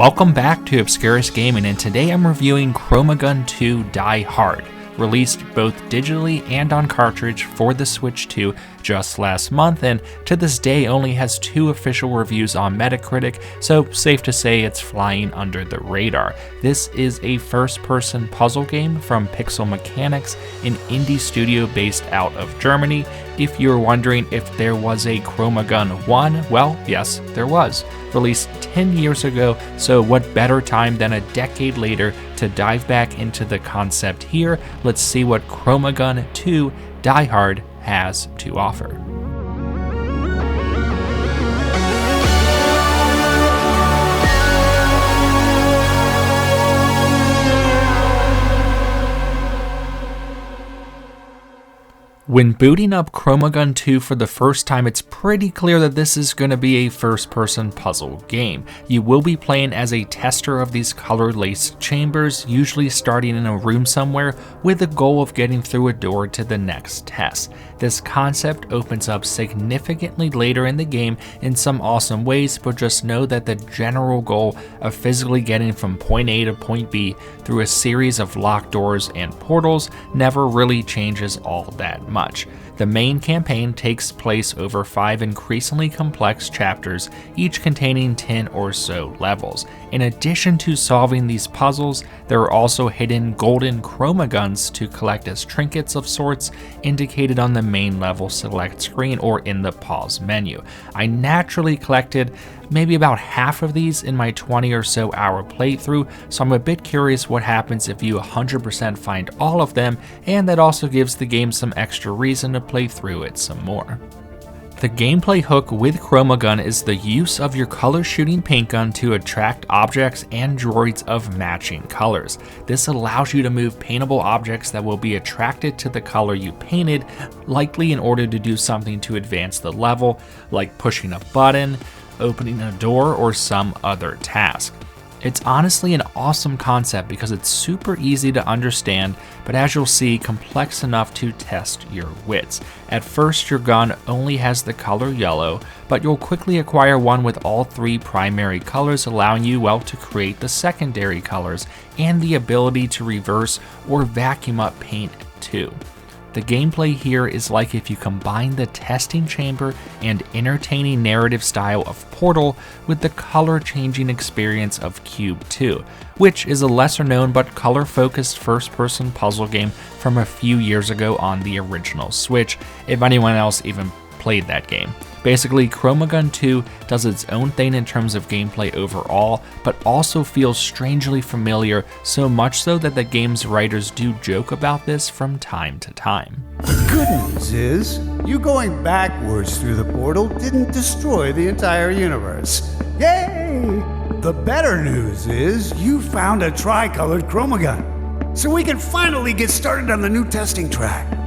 Welcome back to Obscurus Gaming, and today I'm reviewing ChromaGun 2 Die Hard, released both digitally and on cartridge for the Switch 2 just last month, and to this day only has 2 official reviews on Metacritic, so safe to say it's flying under the radar. This is a first-person puzzle game from Pixel Mechanics, an indie studio based out of Germany. If you're wondering if there was a ChromaGun 1, well, yes, there was. Released 10 years ago, so what better time than a decade later to dive back into the concept here. Let's see what ChromaGun 2 Die Hard has to offer. When booting up ChromaGun 2 for the first time, it's pretty clear that this is going to be a first-person puzzle game. You will be playing as a tester of these color-laced chambers, usually starting in a room somewhere with the goal of getting through a door to the next test. This concept opens up significantly later in the game in some awesome ways, but just know that the general goal of physically getting from point A to point B through a series of locked doors and portals never really changes all that much. The main campaign takes place over 5 increasingly complex chapters, each containing 10 or so levels. In addition to solving these puzzles, there are also hidden golden ChromaGuns to collect as trinkets of sorts, indicated on the main level select screen or in the pause menu. I naturally collected maybe about half of these in my 20 or so hour playthrough, so I'm a bit curious what happens if you 100% find all of them, and that also gives the game some extra reason to play through it some more. The gameplay hook with ChromaGun is the use of your color shooting paint gun to attract objects and droids of matching colors. This allows you to move paintable objects that will be attracted to the color you painted, likely in order to do something to advance the level, like pushing a button, opening a door, or some other task. It's honestly an awesome concept because it's super easy to understand, but as you'll see, complex enough to test your wits. At first, your gun only has the color yellow, but you'll quickly acquire one with all 3 primary colors, allowing you, well, to create the secondary colors and the ability to reverse or vacuum up paint too. The gameplay here is like if you combine the testing chamber and entertaining narrative style of Portal with the color-changing experience of Cube 2, which is a lesser-known but color-focused first-person puzzle game from a few years ago on the original Switch, if anyone else even played that game. Basically, ChromaGun 2 does its own thing in terms of gameplay overall, but also feels strangely familiar, so much so that the game's writers do joke about this from time to time. The good news is, you going backwards through the portal didn't destroy the entire universe. Yay! The better news is, you found a tricolored ChromaGun, so we can finally get started on the new testing track.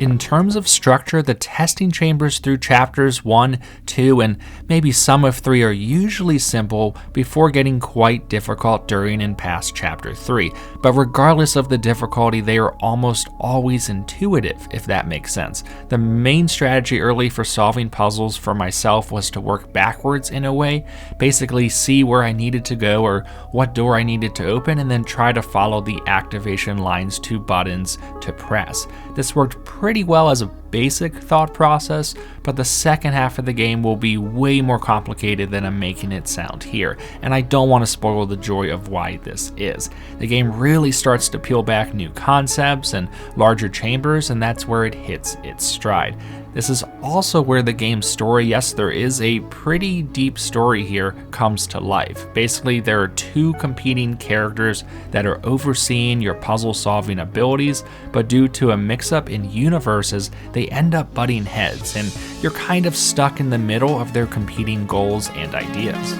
In terms of structure, the testing chambers through chapters 1, 2, and maybe some of 3 are usually simple before getting quite difficult during and past chapter 3. But regardless of the difficulty, they are almost always intuitive, if that makes sense. The main strategy early for solving puzzles for myself was to work backwards in a way, basically see where I needed to go or what door I needed to open, and then try to follow the activation lines to buttons to press. This worked pretty well as a basic thought process, but the second half of the game will be way more complicated than I'm making it sound here, and I don't want to spoil the joy of why this is. The game really starts to peel back new concepts and larger chambers, and that's where it hits its stride. This is also where the game's story, yes, there is a pretty deep story here, comes to life. Basically, there are 2 competing characters that are overseeing your puzzle-solving abilities, but due to a mix-up in universes, they end up butting heads, and you're kind of stuck in the middle of their competing goals and ideas.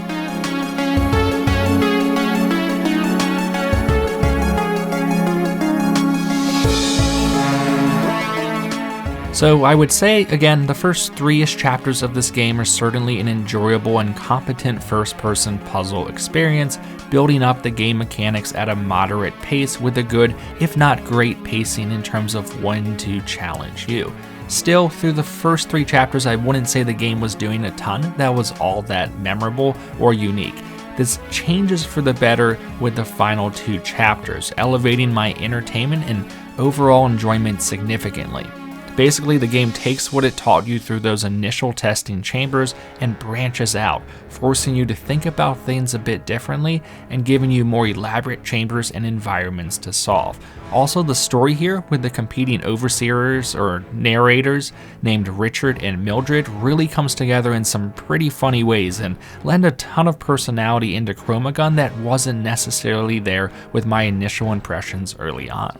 So I would say, again, the first 3-ish chapters of this game are certainly an enjoyable and competent first-person puzzle experience, building up the game mechanics at a moderate pace with a good, if not great, pacing in terms of when to challenge you. Still, through the first 3 chapters, I wouldn't say the game was doing a ton that was all that memorable or unique. This changes for the better with the final 2 chapters, elevating my entertainment and overall enjoyment significantly. Basically, the game takes what it taught you through those initial testing chambers and branches out, forcing you to think about things a bit differently and giving you more elaborate chambers and environments to solve. Also, the story here with the competing overseers or narrators named Richard and Mildred really comes together in some pretty funny ways and lend a ton of personality into ChromaGun that wasn't necessarily there with my initial impressions early on.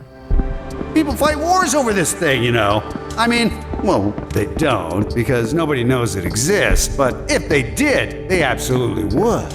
People fight wars over this thing, you know. I mean, well, they don't, because nobody knows it exists, but if they did, they absolutely would.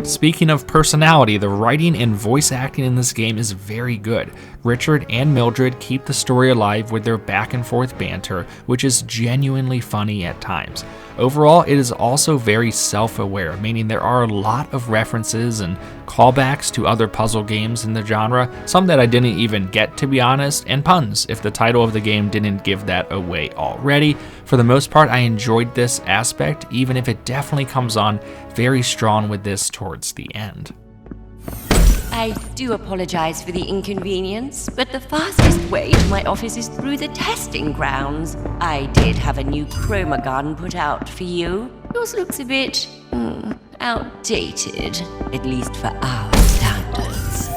Speaking of personality, the writing and voice acting in this game is very good. Richard and Mildred keep the story alive with their back and forth banter, which is genuinely funny at times. Overall, it is also very self-aware, meaning there are a lot of references and callbacks to other puzzle games in the genre, some that I didn't even get to be honest, and puns if the title of the game didn't give that away already. For the most part, I enjoyed this aspect, even if it definitely comes on very strong with this towards the end. I do apologize for the inconvenience, but the fastest way to my office is through the testing grounds. I did have a new ChromaGun put out for you. Yours looks a bit, outdated, at least for our standards.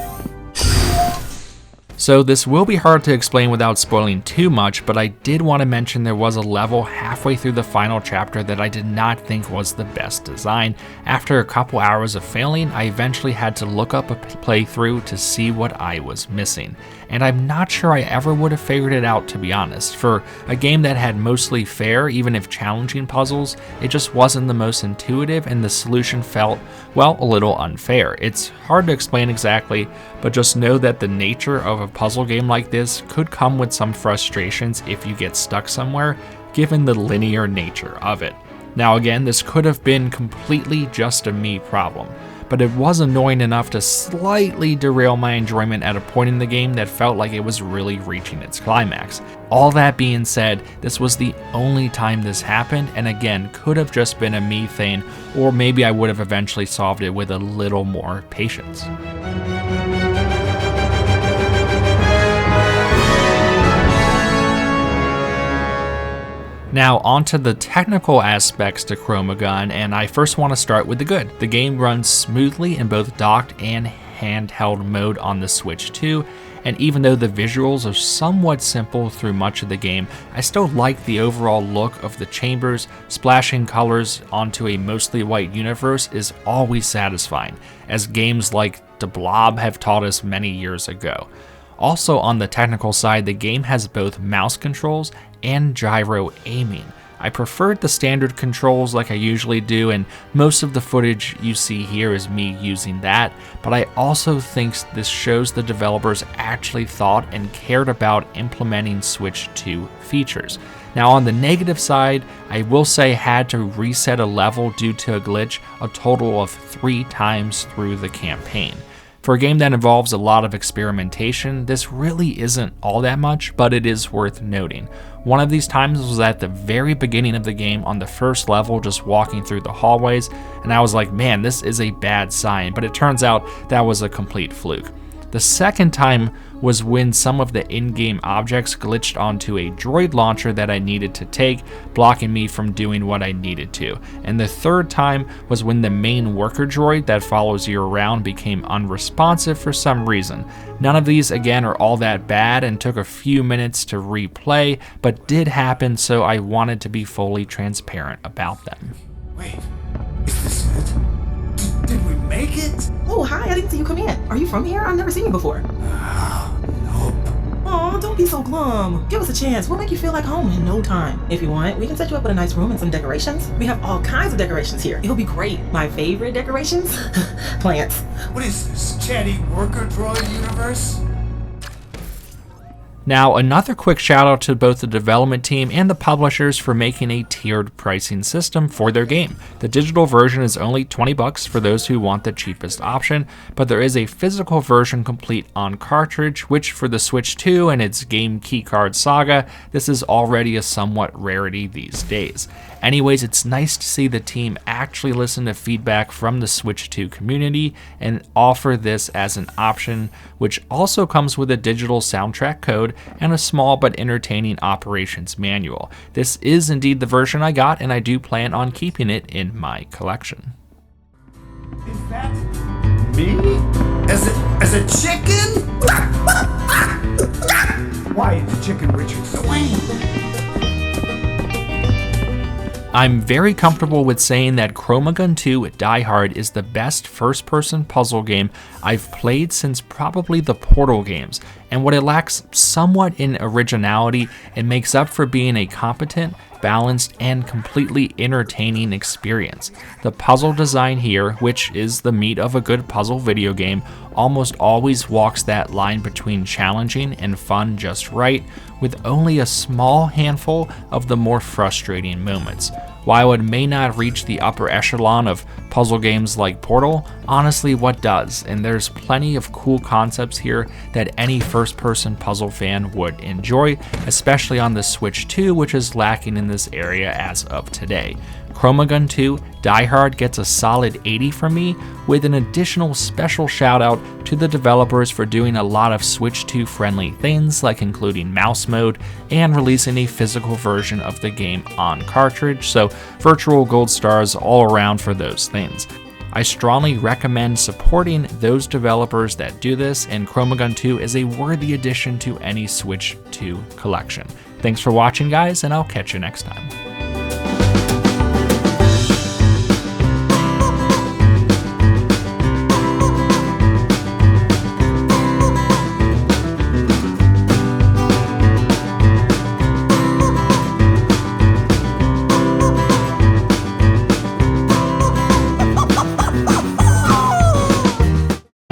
So this will be hard to explain without spoiling too much, but I did want to mention there was a level halfway through the final chapter that I did not think was the best design. After a couple hours of failing, I eventually had to look up a playthrough to see what I was missing. And I'm not sure I ever would have figured it out, to be honest. For a game that had mostly fair, even if challenging puzzles, it just wasn't the most intuitive and the solution felt, well, a little unfair. It's hard to explain exactly, but just know that the nature of a puzzle game like this could come with some frustrations if you get stuck somewhere, given the linear nature of it. Now again, this could have been completely just a me problem, but it was annoying enough to slightly derail my enjoyment at a point in the game that felt like it was really reaching its climax. All that being said, this was the only time this happened, and again, could have just been a me thing, or maybe I would have eventually solved it with a little more patience. Now onto the technical aspects to ChromaGun, and I first want to start with the good. The game runs smoothly in both docked and handheld mode on the Switch 2, and even though the visuals are somewhat simple through much of the game, I still like the overall look of the chambers. Splashing colors onto a mostly white universe is always satisfying, as games like The Blob have taught us many years ago. Also on the technical side, the game has both mouse controls and gyro aiming. I preferred the standard controls like I usually do, and most of the footage you see here is me using that, but I also think this shows the developers actually thought and cared about implementing Switch 2 features. Now on the negative side, I will say I had to reset a level due to a glitch a total of 3 times through the campaign. For a game that involves a lot of experimentation, this really isn't all that much, but it is worth noting. One of these times was at the very beginning of the game on the first level, just walking through the hallways, and I was like, man, this is a bad sign, but it turns out that was a complete fluke. The second time was when some of the in-game objects glitched onto a droid launcher that I needed to take, blocking me from doing what I needed to. And the third time was when the main worker droid that follows you around became unresponsive for some reason. None of these, again, are all that bad and took a few minutes to replay, but did happen, so I wanted to be fully transparent about them. Wait, is this it? Did we make it? Oh, hi, I didn't see you come in. Are you from here? I've never seen you before. Nope. Oh, don't be so glum. Give us a chance. We'll make you feel like home in no time. If you want, we can set you up with a nice room and some decorations. We have all kinds of decorations here. It'll be great. My favorite decorations? Plants. What is this, chatty worker droid universe? Now, another quick shout out to both the development team and the publishers for making a tiered pricing system for their game. The digital version is only $20 for those who want the cheapest option, but there is a physical version complete on cartridge, which for the Switch 2 and its game keycard saga, this is already a somewhat rarity these days. Anyways, it's nice to see the team actually listen to feedback from the Switch 2 community and offer this as an option, which also comes with a digital soundtrack code and a small but entertaining operations manual. This is indeed the version I got, and I do plan on keeping it in my collection. Is that me? As a chicken? Why is the chicken Richard Swain? I'm very comfortable with saying that ChromaGun 2 Die Hard is the best first-person puzzle game I've played since probably the Portal games, and what it lacks somewhat in originality, it makes up for being a competent, balanced, and completely entertaining experience. The puzzle design here, which is the meat of a good puzzle video game, almost always walks that line between challenging and fun just right, with only a small handful of the more frustrating moments. While it may not reach the upper echelon of puzzle games like Portal, honestly what does? And there's plenty of cool concepts here that any first-person puzzle fan would enjoy, especially on the Switch 2, which is lacking in this area as of today. ChromaGun 2 Die Hard gets a solid 80 from me, with an additional special shout out to the developers for doing a lot of Switch 2 friendly things, like including mouse mode and releasing a physical version of the game on cartridge, so virtual gold stars all around for those things. I strongly recommend supporting those developers that do this, and ChromaGun 2 is a worthy addition to any Switch 2 collection. Thanks for watching, guys, and I'll catch you next time.